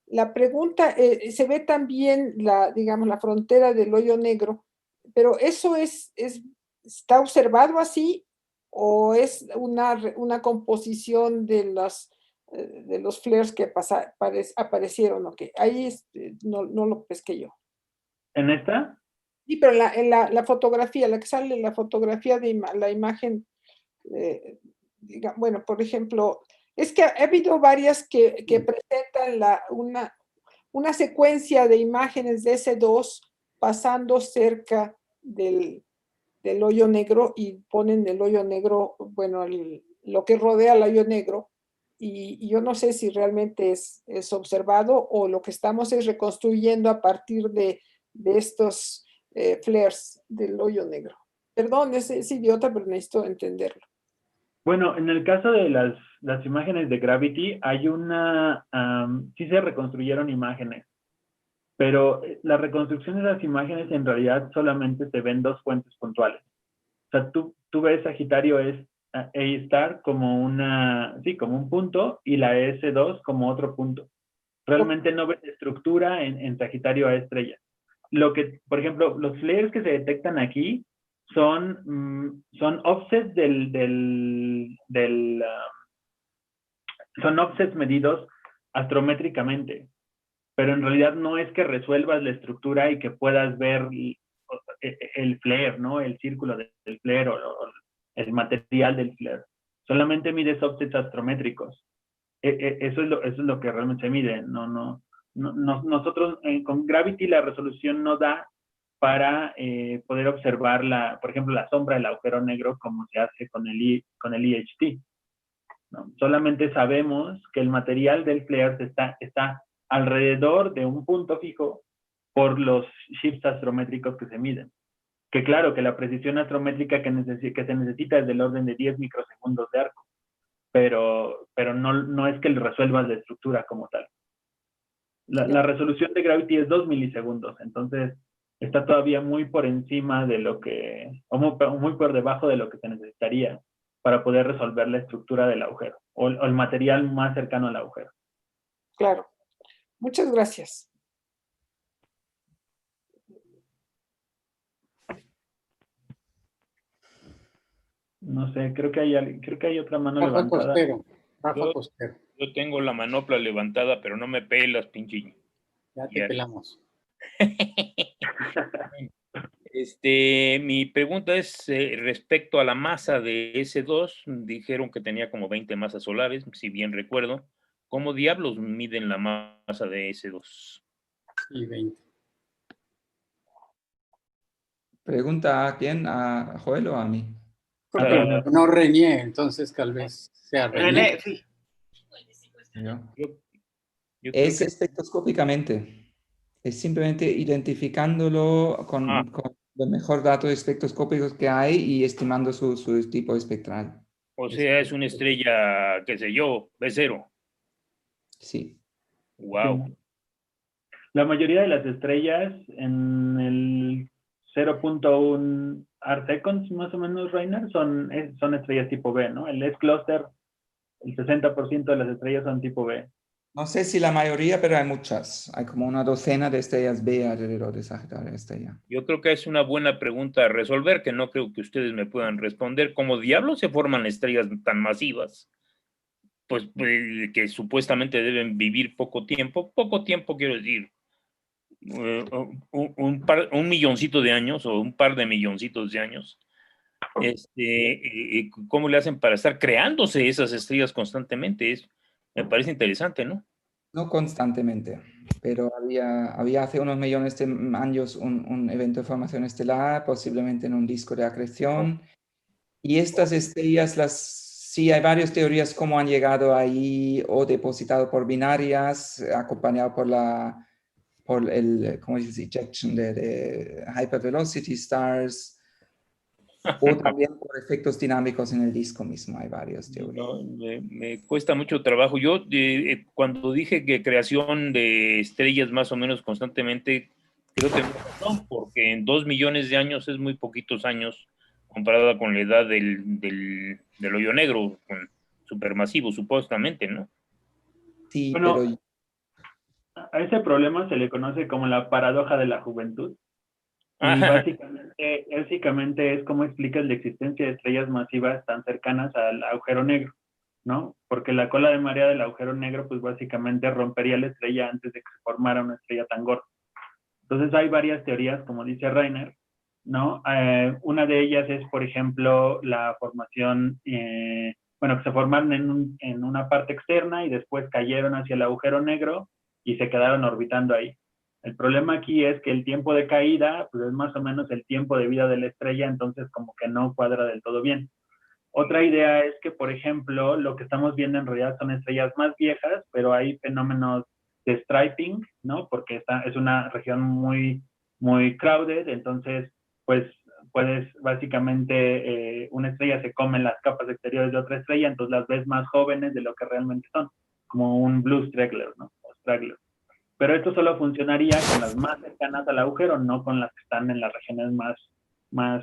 la pregunta, se ve también digamos, la frontera del hoyo negro, pero ¿eso está observado así o es una composición de los flares que aparecieron? Okay. Ahí no lo pesqué yo.
¿En esta?
Sí, pero en la fotografía, la que sale en la fotografía de la imagen, bueno, por ejemplo, es que ha habido varias que presentan una secuencia de imágenes de S2 pasando cerca del hoyo negro y ponen el hoyo negro, bueno, lo que rodea el hoyo negro, y yo no sé si realmente es observado o lo que estamos es reconstruyendo a partir de estos flares del hoyo negro. Perdón, es idiota, pero necesito entenderlo.
Bueno, en el caso de las imágenes de Gravity, hay sí se reconstruyeron imágenes, pero la reconstrucción de las imágenes en realidad solamente se ven dos fuentes puntuales. O sea, tú ves Sagitario A* como como un punto y la S2 como otro punto. Realmente no ves estructura en Sagitario A estrella. Por ejemplo, los flares que se detectan aquí son offsets son offsets medidos astrométricamente, pero en realidad no es que resuelvas la estructura y que puedas ver el flare, ¿no? El círculo del flare o el material del flare. Solamente mides offsets astrométricos. Eso es lo que realmente se mide. Nosotros con Gravity la resolución no da para poder observar, por ejemplo, la sombra del agujero negro como se hace con el IHT. ¿No? Solamente sabemos que el material del flare está alrededor de un punto fijo por los shifts astrométricos que se miden. Que claro, que la precisión astrométrica que se necesita es del orden de 10 microsegundos de arco, pero no es que le resuelvas la estructura como tal. La resolución de Gravity es 2 milisegundos, entonces está todavía muy por encima de muy por debajo de lo que se necesitaría para poder resolver la estructura del agujero o el material más cercano al agujero.
Claro. Muchas gracias.
No sé, creo que hay otra mano levantada.
Rafa Costero.
Yo tengo la manopla levantada, pero no me pelas, pinche.
Ya te pelamos.
Mi pregunta es respecto a la masa de S2. Dijeron que tenía como 20 masas solares, si bien recuerdo. ¿Cómo diablos miden la masa de S2?
Y 20.
¿Pregunta a quién? ¿A Joel o a mí?
No René, entonces tal vez sea René.
René, sí.
Yo.
Yo creo
Es
que
espectroscópicamente. Es simplemente identificándolo con los mejores datos espectroscópicos que hay y estimando su tipo espectral.
o sea, es una estrella, qué sé yo, B0.
Sí.
Wow.
Sí. La mayoría de las estrellas en el 0.1 arseconds, más o menos, Reinhard, son estrellas tipo B, ¿no? El S-cluster, el 60% de las estrellas son tipo B.
No sé si la mayoría, pero hay muchas. Hay como una docena de estrellas B alrededor de Sagittarius A.
Yo creo que es una buena pregunta a resolver, que no creo que ustedes me puedan responder. ¿Cómo diablos se forman estrellas tan masivas? Pues que supuestamente deben vivir poco tiempo quiero decir, un milloncito de años o un par de milloncitos de años. ¿Cómo le hacen para estar creándose esas estrellas constantemente? Me parece interesante, ¿no?
No constantemente, pero había hace unos millones de años un evento de formación estelar, posiblemente en un disco de acreción. Y estas estrellas, sí hay varias teorías cómo han llegado ahí, o depositado por binarias, acompañado por el, ¿cómo se dice? Ejection de hypervelocity stars, o también por efectos dinámicos en el disco mismo. Hay varias teorías.
No, me cuesta mucho trabajo. Yo cuando dije que creación de estrellas más o menos constantemente, creo que no, porque en 2 millones de años es muy poquitos años comparada con la edad del hoyo negro, con supermasivo, supuestamente, ¿no?
Sí,
Bueno,
pero
a ese problema se le conoce como la paradoja de la juventud. Y básicamente es cómo explicas la existencia de estrellas masivas tan cercanas al agujero negro, ¿no? Porque la cola de marea del agujero negro, pues básicamente rompería la estrella antes de que se formara una estrella tan gorda. Entonces hay varias teorías, como dice Reiner, ¿no? Una de ellas es, por ejemplo, la formación, bueno, que se formaron en una parte externa y después cayeron hacia el agujero negro y se quedaron orbitando ahí. El problema aquí es que el tiempo de caída, pues es más o menos el tiempo de vida de la estrella, entonces como que no cuadra del todo bien. Otra idea es que, por ejemplo, lo que estamos viendo en realidad son estrellas más viejas, pero hay fenómenos de striping, ¿no? Porque es una región muy, muy crowded, entonces, pues, puedes, básicamente, una estrella se come las capas exteriores de otra estrella, entonces las ves más jóvenes de lo que realmente son, como un blue straggler, ¿no? O straggler. Pero esto solo funcionaría con las más cercanas al agujero, no con las que están en las regiones más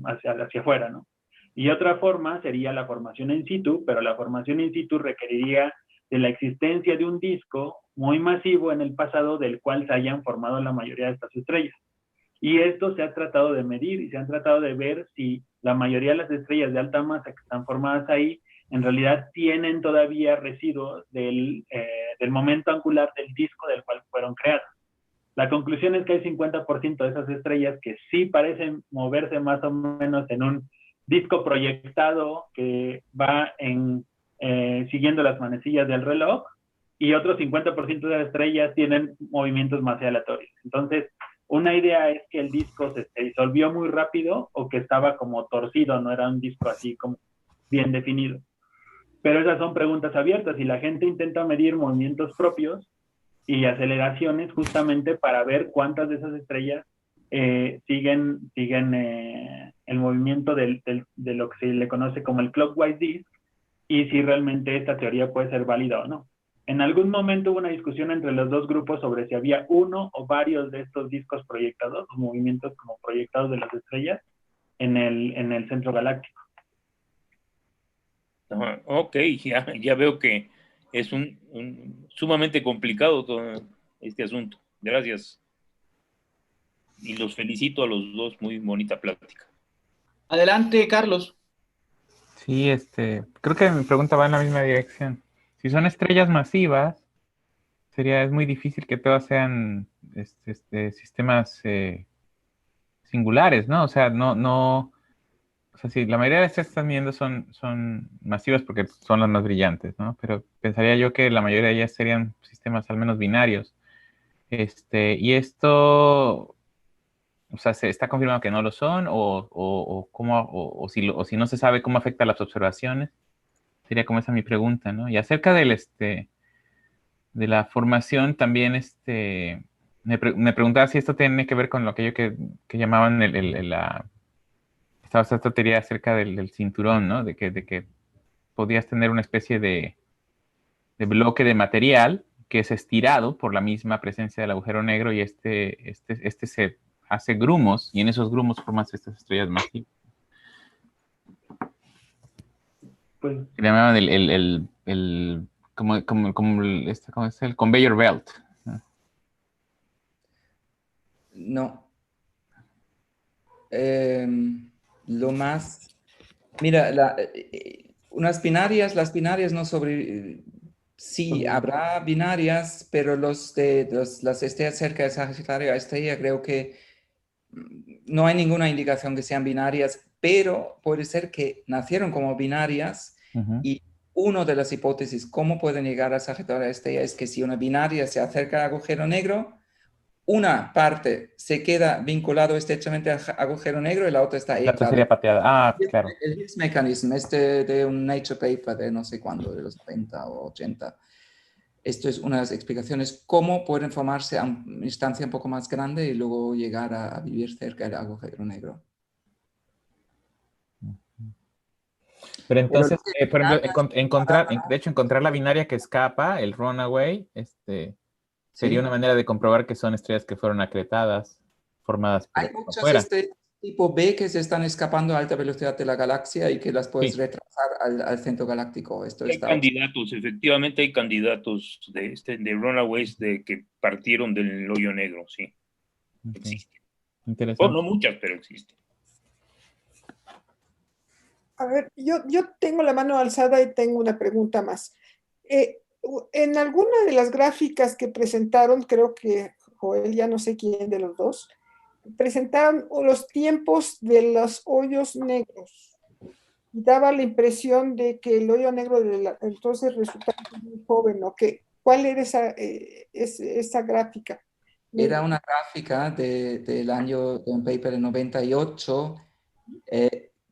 hacia afuera, ¿no? Y otra forma sería la formación in situ, pero la formación in situ requeriría de la existencia de un disco muy masivo en el pasado del cual se hayan formado la mayoría de estas estrellas. Y esto se ha tratado de medir y se han tratado de ver si la mayoría de las estrellas de alta masa que están formadas ahí en realidad tienen todavía residuos del momento angular del disco del cual fueron creadas. La conclusión es que hay 50% de esas estrellas que sí parecen moverse más o menos en un disco proyectado que va siguiendo las manecillas del reloj, y otro 50% de las estrellas tienen movimientos más aleatorios. Entonces, una idea es que el disco se disolvió muy rápido o que estaba como torcido, no era un disco así como bien definido. Pero esas son preguntas abiertas y la gente intenta medir movimientos propios y aceleraciones justamente para ver cuántas de esas estrellas siguen el movimiento de lo que se le conoce como el clockwise disk, y si realmente esta teoría puede ser válida o no. En algún momento hubo una discusión entre los dos grupos sobre si había uno o varios de estos discos proyectados, movimientos como proyectados de las estrellas, en el centro galáctico.
Ok, ya veo que es sumamente complicado todo este asunto. Gracias. Y los felicito a los dos, muy bonita plática.
Adelante, Carlos.
Sí, creo que mi pregunta va en la misma dirección. Si son estrellas masivas, es muy difícil que todas sean sistemas singulares, ¿no? O sea, o sea, sí, la mayoría de las que están viendo son masivas porque son las más brillantes, ¿no? Pero pensaría yo que la mayoría de ellas serían sistemas al menos binarios. Y esto, o sea, ¿se está confirmado que no lo son? O si no se sabe cómo afecta a las observaciones. Sería como esa mi pregunta, ¿no? Y acerca de la formación, también me preguntaba si esto tiene que ver con lo que llamaban esta teoría acerca del cinturón, ¿no? De que podías tener una especie de bloque de material que es estirado por la misma presencia del agujero negro y este se hace grumos y en esos grumos forman estas estrellas masivas.
Pues,
Le llamaban ¿cómo es el conveyor belt?
No. Lo más... Mira, las binarias no sobre... Sí, habrá binarias, pero las estrellas cerca de Sagittario A, creo que no hay ninguna indicación que sean binarias, pero puede ser que nacieron como binarias y una de las hipótesis cómo pueden llegar a Sagittario A es que si una binaria se acerca al agujero negro, una parte se queda vinculado estrechamente al agujero negro y la otra está
La otra sería pateada. Ah, claro.
El Higgs mechanism es de un Nature paper de no sé cuándo, de los 90 o 80. Esto es una de las explicaciones cómo pueden formarse a una instancia un poco más grande y luego llegar a vivir cerca del agujero negro.
Pero entonces, por ejemplo, encontrar la binaria que escapa, el runaway, sería una manera de comprobar que son estrellas que fueron acretadas, formadas por
Hay muchas
afuera.
tipo B que se están escapando a alta velocidad de la galaxia y que las puedes
Sí.
retrasar al centro galáctico.
Hay candidatos, efectivamente hay candidatos de runaways que partieron del hoyo negro, sí.
Okay.
Existen.
Interesante.
No muchas, pero existen.
A ver, yo tengo la mano alzada y tengo una pregunta más. En alguna de las gráficas que presentaron, creo que Joel, ya no sé quién de los dos, presentaron los tiempos de los hoyos negros. Y daba la impresión de que el hoyo negro entonces resultaba muy joven, ¿o qué? ¿Cuál era esa gráfica?
Era una gráfica del año, de un paper de 98,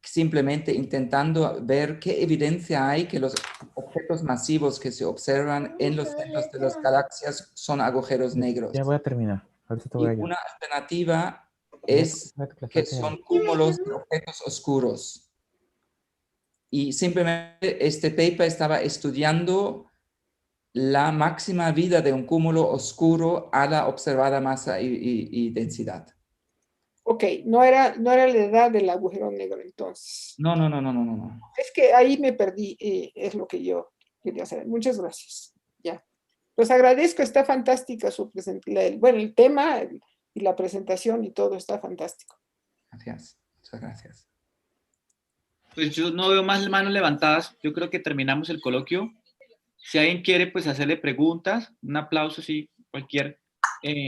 simplemente intentando ver qué evidencia hay que los objetos masivos que se observan en los centros de las galaxias son agujeros negros.
Ya voy a terminar. Ahorita te voy a ayudar.
Una alternativa es que son cúmulos de objetos oscuros. Y simplemente este paper estaba estudiando la máxima vida de un cúmulo oscuro a la observada masa y densidad.
Ok, no era la edad del agujero negro entonces.
No.
Es que ahí me perdí, es lo que yo quería saber. Muchas gracias. Ya. Pues agradezco, está fantástica su presentación. Bueno, el tema y la presentación y todo está fantástico.
Gracias, muchas gracias.
Pues yo no veo más manos levantadas. Yo creo que terminamos el coloquio. Si alguien quiere, pues hacerle preguntas, un aplauso, sí, cualquier